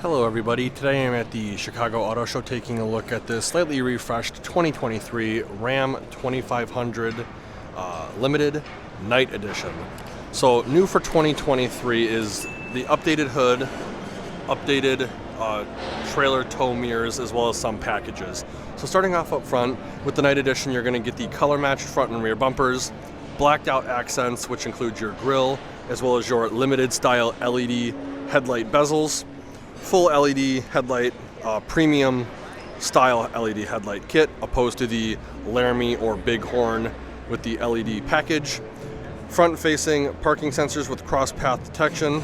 Hello everybody, today I'm at the Chicago Auto Show taking a look at this slightly refreshed 2023 Ram 2500 Limited Night Edition. So new for 2023 is the updated hood, updated trailer tow mirrors, as well as some packages. So starting off up front, with the Night Edition you're going to get the color matched front and rear bumpers, blacked out accents which include your grille, as well as your limited style LED headlight bezels, full LED headlight, premium style LED headlight kit, opposed to the Laramie or Bighorn with the LED package. Front facing parking sensors with cross path detection,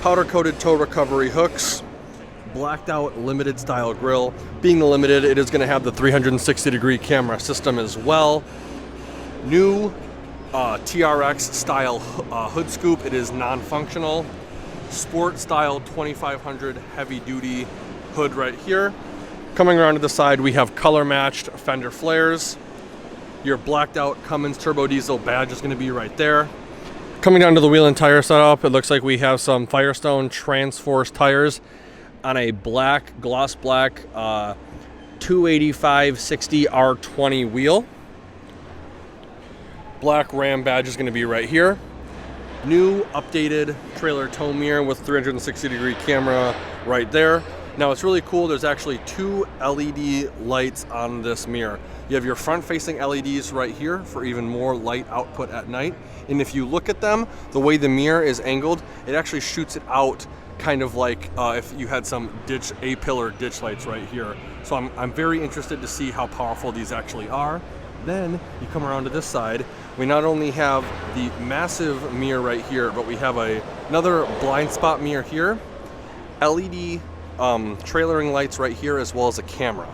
powder coated tow recovery hooks, blacked out limited style grille. Being the limited, it is going to have the 360-degree camera system as well. New TRX style hood scoop. It is non-functional. Sport style 2500 heavy duty hood right here. Coming around to the side, we have color matched fender flares. Your blacked out Cummins turbo diesel badge is going to be right there. Coming down to the wheel and tire setup, it looks like we have some Firestone Transforce tires on a black, gloss black 285/60 R20 wheel. Black Ram badge is going to be right here. New updated trailer tow mirror with 360-degree camera right there. Now it's really cool, there's actually two LED lights on this mirror. You have your front-facing LEDs right here for even more light output at night. And if you look at them, the way the mirror is angled, it actually shoots it out kind of like if you had some A-pillar ditch lights right here. So I'm very interested to see how powerful these actually are. Then you come around to this side, we not only have the massive mirror right here, but we have another blind spot mirror here, LED trailering lights right here, as well as a camera.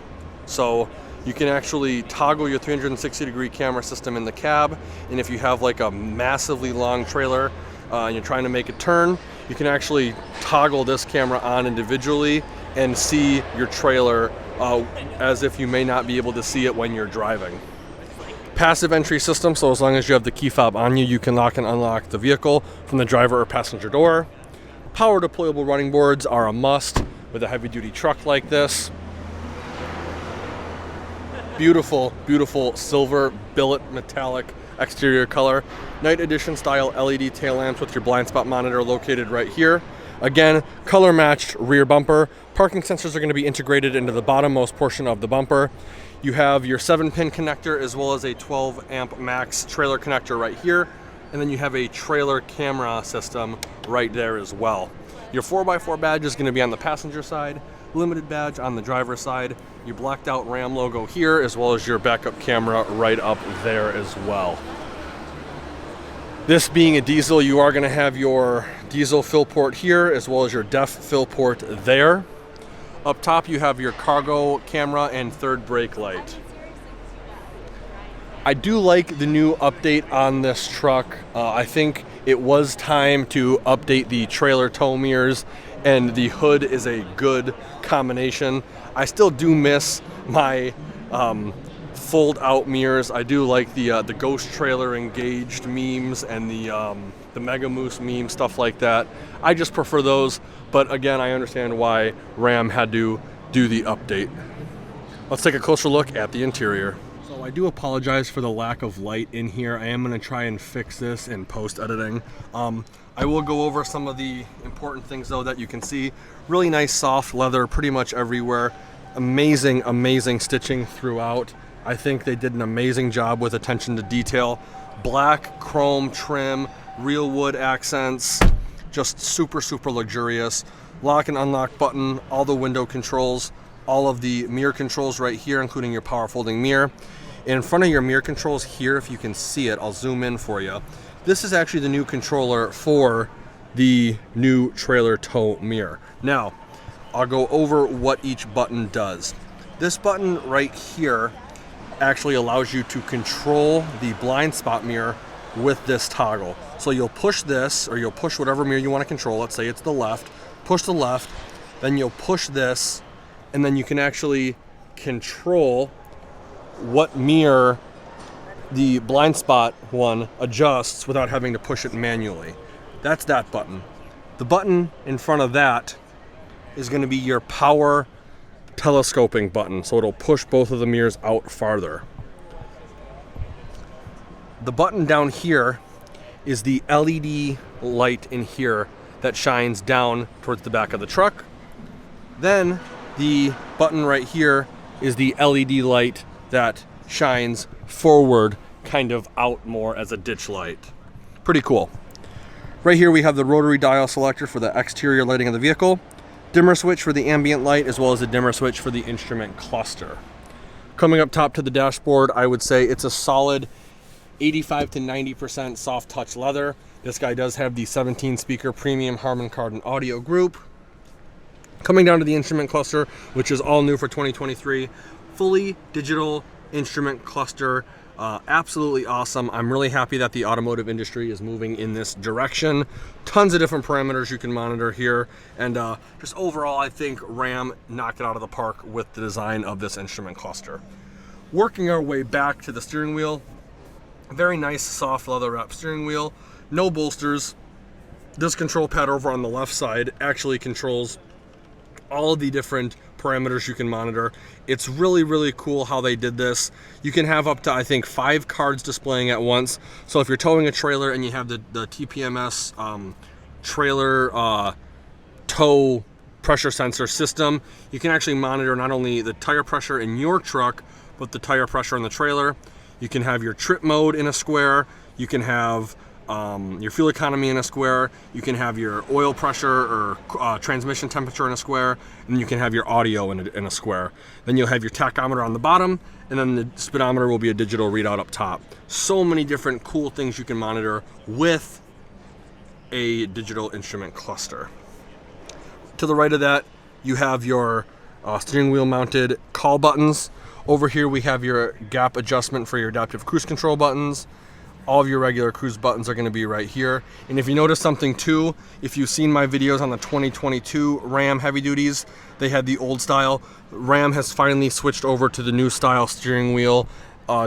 So you can actually toggle your 360-degree camera system in the cab, and if you have like a massively long trailer and you're trying to make a turn, you can actually toggle this camera on individually and see your trailer as if you may not be able to see it when you're driving. Passive entry system, so as long as you have the key fob on you, you can lock and unlock the vehicle from the driver or passenger door. Power deployable running boards are a must with a heavy duty truck like this. Beautiful, beautiful silver billet metallic exterior color. Night Edition style LED tail lamps with your blind spot monitor located right here. Again, color matched rear bumper. Parking sensors are going to be integrated into the bottommost portion of the bumper. You have your 7-pin connector as well as a 12 amp max trailer connector right here. And then you have a trailer camera system right there as well. Your 4x4 badge is going to be on the passenger side, limited badge on the driver's side, your blacked out Ram logo here, as well as your backup camera right up there as well. This being a diesel, you are going to have your diesel fill port here, as well as your DEF fill port there. Up top, you have your cargo camera and third brake light. I do like the new update on this truck. I think it was time to update the trailer tow mirrors, and the hood is a good combination. I still do miss my fold out mirrors. I do like the ghost trailer engaged memes and the Mega Moose meme, stuff like that. I just prefer those, but again, I understand why Ram had to do the update. Let's take a closer look at the interior. So I do apologize for the lack of light in here. I am going to try and fix this in post editing. I will go over some of the important things though that you can see. Really nice soft leather pretty much everywhere. Amazing, amazing stitching throughout. I think they did an amazing job with attention to detail. Black chrome trim, real wood accents, just super, super luxurious. Lock and unlock button, all the window controls, all of the mirror controls right here, including your power folding mirror. In front of your mirror controls here, if you can see it, I'll zoom in for you. This is actually the new controller for the new trailer tow mirror. Now, I'll go over what each button does. This button right here actually allows you to control the blind spot mirror with this toggle. So you'll push this, or you'll push whatever mirror you want to control. Let's say it's the left. Push the left, then you'll push this, and then you can actually control what mirror the blind spot one adjusts without having to push it manually. That's that button. The button in front of that is going to be your power telescoping button, so it'll push both of the mirrors out farther. The button down here is the LED light in here that shines down towards the back of the truck. Then the button right here is the LED light that shines forward, kind of out more as a ditch light. Pretty cool. Right here we have the rotary dial selector for the exterior lighting of the vehicle, dimmer switch for the ambient light, as well as a dimmer switch for the instrument cluster. Coming up top to the dashboard, I would say it's a solid 85 to 90% soft touch leather. This guy does have the 17 speaker premium Harman Kardon audio group. Coming down to the instrument cluster, which is all new for 2023, fully digital instrument cluster. Absolutely awesome. I'm really happy that the automotive industry is moving in this direction. Tons of different parameters you can monitor here, and just overall I think Ram knocked it out of the park with the design of this instrument cluster. Working our way back to the steering wheel, very nice soft leather wrap steering wheel, no bolsters. This control pad over on the left side actually controls all of the different parameters you can monitor. It's really, really cool how they did this. You can have up to, I think, 5 cards displaying at once. So if you're towing a trailer and you have the TPMS trailer tow pressure sensor system, you can actually monitor not only the tire pressure in your truck, but the tire pressure in the trailer. You can have your trip mode in a square. You can have your fuel economy in a square. You can have your oil pressure or transmission temperature in a square, and you can have your audio in a square. Then you'll have your tachometer on the bottom, and then the speedometer will be a digital readout up top. So many different cool things you can monitor with a digital instrument cluster. To the right of that, you have your steering wheel mounted call buttons. Over here we have your gap adjustment for your adaptive cruise control buttons. All of your regular cruise buttons are going to be right here. And if you notice something too, if you've seen my videos on the 2022 Ram heavy duties, they had the old style. Ram has finally switched over to the new style steering wheel,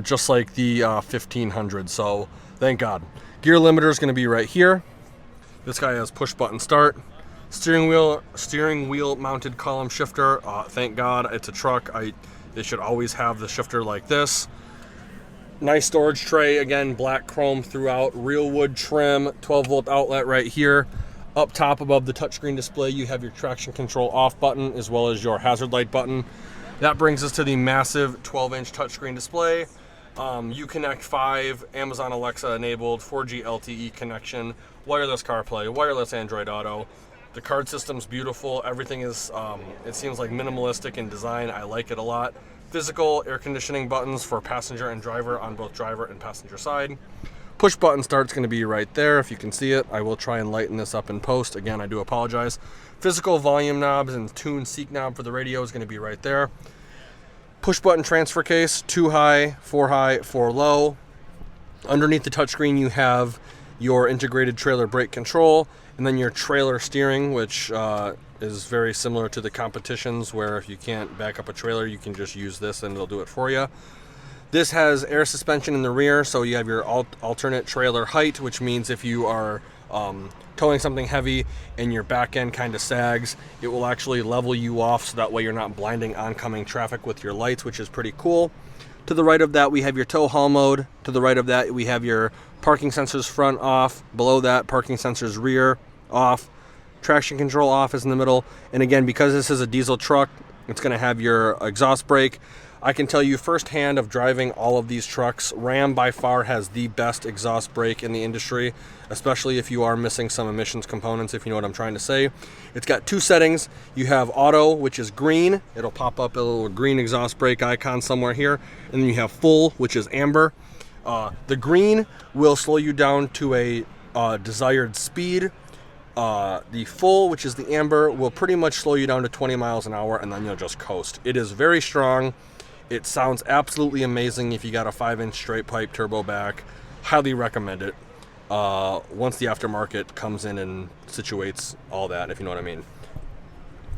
just like the 1500. So thank God. Gear limiter is going to be right here. This guy has push button start. Steering wheel mounted column shifter. Thank God, it's a truck. They should always have the shifter like this. Nice storage tray, again, black chrome throughout, real wood trim, 12-volt outlet right here. Up top above the touchscreen display, you have your traction control off button as well as your hazard light button. That brings us to the massive 12-inch touchscreen display. Uconnect 5, Amazon Alexa enabled, 4G LTE connection, wireless CarPlay, wireless Android Auto. The card system's beautiful. Everything is, it seems like minimalistic in design. I like it a lot. Physical air conditioning buttons for passenger and driver on both driver and passenger side. Push button start's going to be right there if you can see it. I will try and lighten this up in post. Again, I do apologize. Physical volume knobs and tune seek knob for the radio is going to be right there. Push button transfer case, 2 high, 4 low. Underneath the touchscreen you have your integrated trailer brake control, and then your trailer steering, which is very similar to the competitions, where if you can't back up a trailer, you can just use this and it'll do it for you. This has air suspension in the rear, so you have your alternate trailer height, which means if you are towing something heavy and your back end kind of sags, it will actually level you off, so that way you're not blinding oncoming traffic with your lights, which is pretty cool. To the right of that, we have your tow haul mode. To the right of that, we have your parking sensors front off. Below that, parking sensors rear off. Traction control off is in the middle. And again, because this is a diesel truck, it's going to have your exhaust brake. I can tell you firsthand of driving all of these trucks, Ram by far has the best exhaust brake in the industry, especially if you are missing some emissions components, if you know what I'm trying to say. It's got 2 settings. You have auto, which is green. It'll pop up a little green exhaust brake icon somewhere here. And then you have full, which is amber. The green will slow you down to a desired speed. The full, which is the amber, will pretty much slow you down to 20 miles an hour, and then you'll just coast. It is very strong. It sounds absolutely amazing if you got a 5-inch straight pipe turbo back. Highly recommend it. Once the aftermarket comes in and situates all that, if you know what I mean.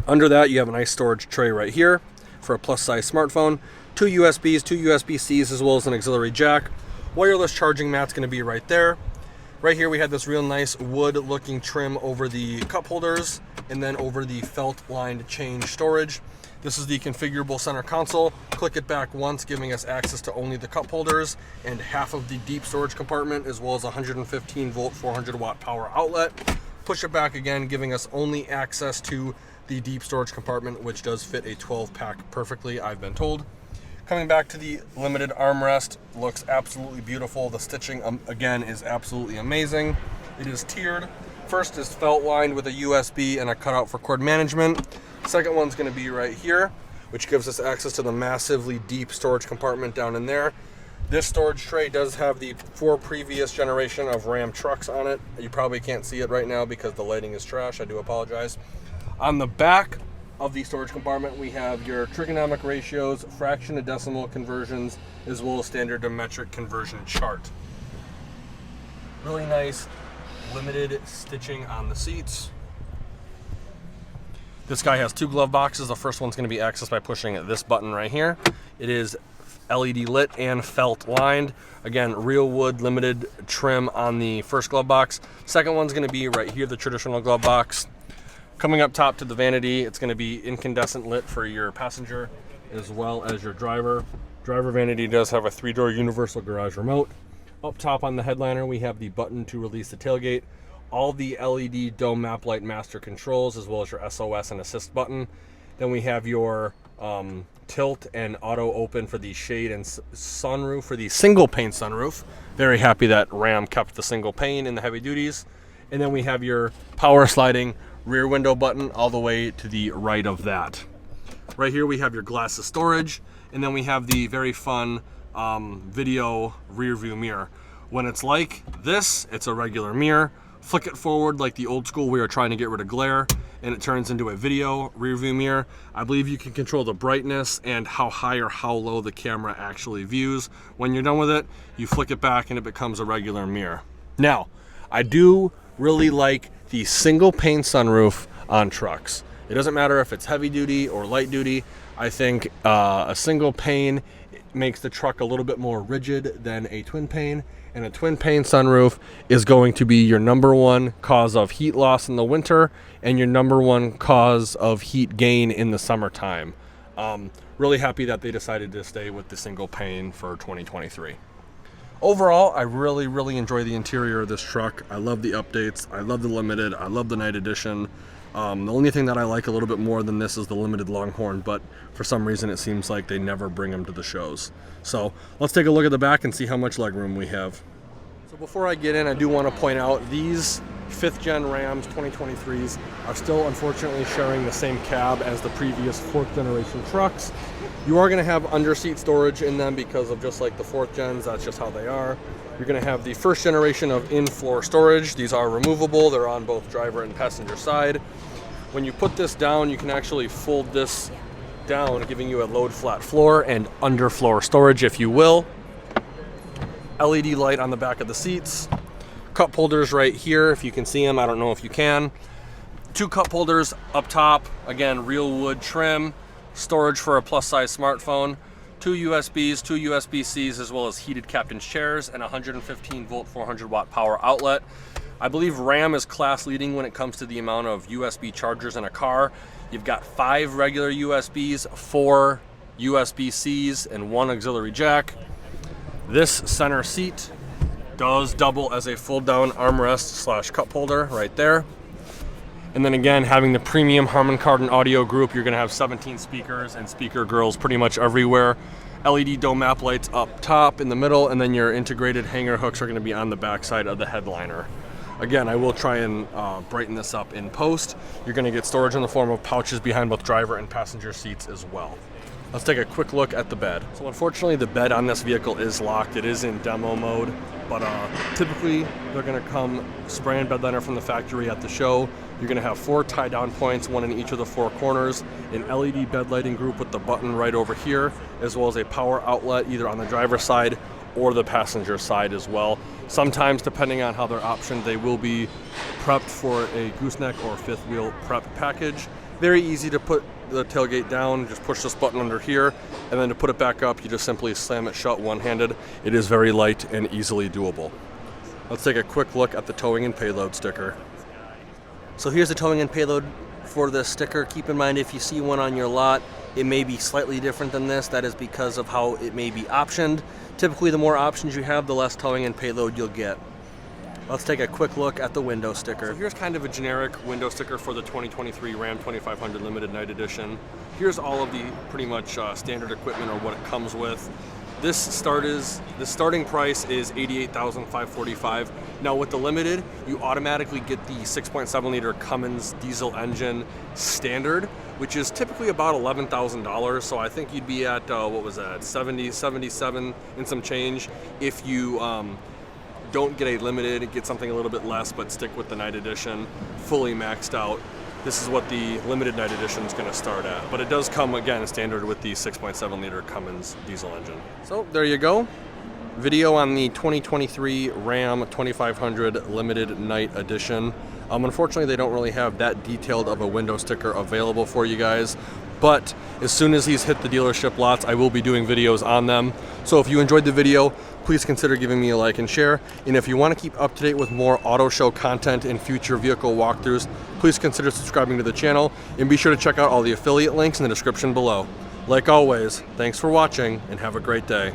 Under that, you have a nice storage tray right here for a plus-size smartphone. 2 USBs, 2 USB-Cs, as well as an auxiliary jack. Wireless charging mat's going to be right there. Right here we have this real nice wood looking trim over the cup holders, and then over the felt-lined change storage. This is the configurable center console. Click it back once, giving us access to only the cup holders and half of the deep storage compartment, as well as 115 volt 400 watt power outlet. Push it back again, giving us only access to the deep storage compartment, which does fit a 12 pack perfectly, I've been told. Coming back to the limited armrest, looks absolutely beautiful. The stitching, again, is absolutely amazing. It is tiered. First is felt lined with a USB and a cutout for cord management. Second one's going to be right here, which gives us access to the massively deep storage compartment down in there. This storage tray does have the 4 previous generation of Ram trucks on it. You probably can't see it right now because the lighting is trash. I do apologize. On the back of the storage compartment, we have your trigonomic ratios, fraction to decimal conversions, as well as standard to metric conversion chart. Really nice limited stitching on the seats. This guy has 2 glove boxes. The first one's going to be accessed by pushing this button right here. It is LED lit and felt lined. Again, real wood limited trim on the first glove box. Second one's going to be right here, the traditional glove box. Coming up top to the vanity, it's going to be incandescent lit for your passenger as well as your driver. Driver vanity does have a 3-door universal garage remote. Up top on the headliner, we have the button to release the tailgate. All the LED dome map light master controls, as well as your SOS and assist button. Then we have your tilt and auto open for the shade and sunroof for the single pane sunroof. Very happy that Ram kept the single pane in the heavy duties. And then we have your power sliding rear window button all the way to the right of that. Right here we have your glasses storage, and then we have the very fun video rear view mirror. When it's like this, it's a regular mirror. Flick it forward like the old school, we are trying to get rid of glare, and it turns into a video rear view mirror. I believe you can control the brightness and how high or how low the camera actually views. When you're done with it, you flick it back and it becomes a regular mirror. Now, I do really like the single pane sunroof on trucks. It doesn't matter if it's heavy duty or light duty. I think a single pane makes the truck a little bit more rigid than a twin pane, and a twin pane sunroof is going to be your #1 cause of heat loss in the winter and your #1 cause of heat gain in the summertime. Really happy that they decided to stay with the single pane for 2023. Overall, I really enjoy the interior of this truck. I love the updates. I love the limited. I love the night edition. The only thing that I like a little bit more than this is the limited Longhorn, but for some reason it seems like they never bring them to the shows. So let's take a look at the back and see how much legroom we have. So before I get in, I do want to point out these 5th gen Rams 2023s are still unfortunately sharing the same cab as the previous 4th generation trucks. You are going to have under-seat storage in them because of just like the 4th gens, that's just how they are. You're going to have the 1st generation of in-floor storage. These are removable. They're on both driver and passenger side. When you put this down, you can actually fold this down, giving you a load flat floor and underfloor storage, if you will. LED light on the back of the seats. Cup holders right here, if you can see them. I don't know if you can. 2 cup holders up top. Again, real wood trim. Storage for a plus-size smartphone. 2 USBs, 2 USB-Cs, as well as heated captain's chairs and 115 volt 400 watt power outlet. I believe Ram is class leading when it comes to the amount of USB chargers in a car. You've got 5 regular USBs, 4 USB-Cs, and 1 auxiliary jack. This center seat does double as a fold-down armrest / cup holder right there. And then again, having the premium Harman Kardon audio group, you're going to have 17 speakers and speaker grills pretty much everywhere. LED dome map lights up top in the middle, and then your integrated hanger hooks are going to be on the back side of the headliner. Again, I will try and brighten this up in post. You're going to get storage in the form of pouches behind both driver and passenger seats as well. Let's take a quick look at the bed. So unfortunately, the bed on this vehicle is locked. It is in demo mode, but typically they're going to come spray and bed liner from the factory at the show. You're going to have 4 tie down points, 1 in each of the 4 corners, an LED bed lighting group with the button right over here, as well as a power outlet either on the driver's side or the passenger side as well. Sometimes, depending on how they're optioned, they will be prepped for a gooseneck or 5th wheel prep package. Very easy to put the tailgate down, just push this button under here, and then to put it back up, you just simply slam it shut one-handed. It is very light and easily doable. Let's take a quick look at the towing and payload sticker. So here's the towing and payload for the sticker. Keep in mind, if you see one on your lot, it may be slightly different than this. That is because of how it may be optioned. Typically, the more options you have, the less towing and payload you'll get. Let's take a quick look at the window sticker. So here's kind of a generic window sticker for the 2023 Ram 2500 Limited Night Edition. Here's all of the pretty much standard equipment or what it comes with. The starting price is $88,545. Now with the Limited, you automatically get the 6.7 liter Cummins diesel engine standard, which is typically about $11,000. So I think you'd be at, what was that, 77 and some change if you don't get a Limited, get something a little bit less, but stick with the Night Edition, fully maxed out. This is what the Limited Night Edition is going to start at. But it does come, again, standard with the 6.7 liter Cummins diesel engine. So there you go. Video on the 2023 Ram 2500 Limited Night Edition. Unfortunately, they don't really have that detailed of a window sticker available for you guys. But as soon as these hit the dealership lots, I will be doing videos on them. So if you enjoyed the video, please consider giving me a like and share. And if you want to keep up to date with more auto show content and future vehicle walkthroughs, please consider subscribing to the channel and be sure to check out all the affiliate links in the description below. Like always, thanks for watching and have a great day.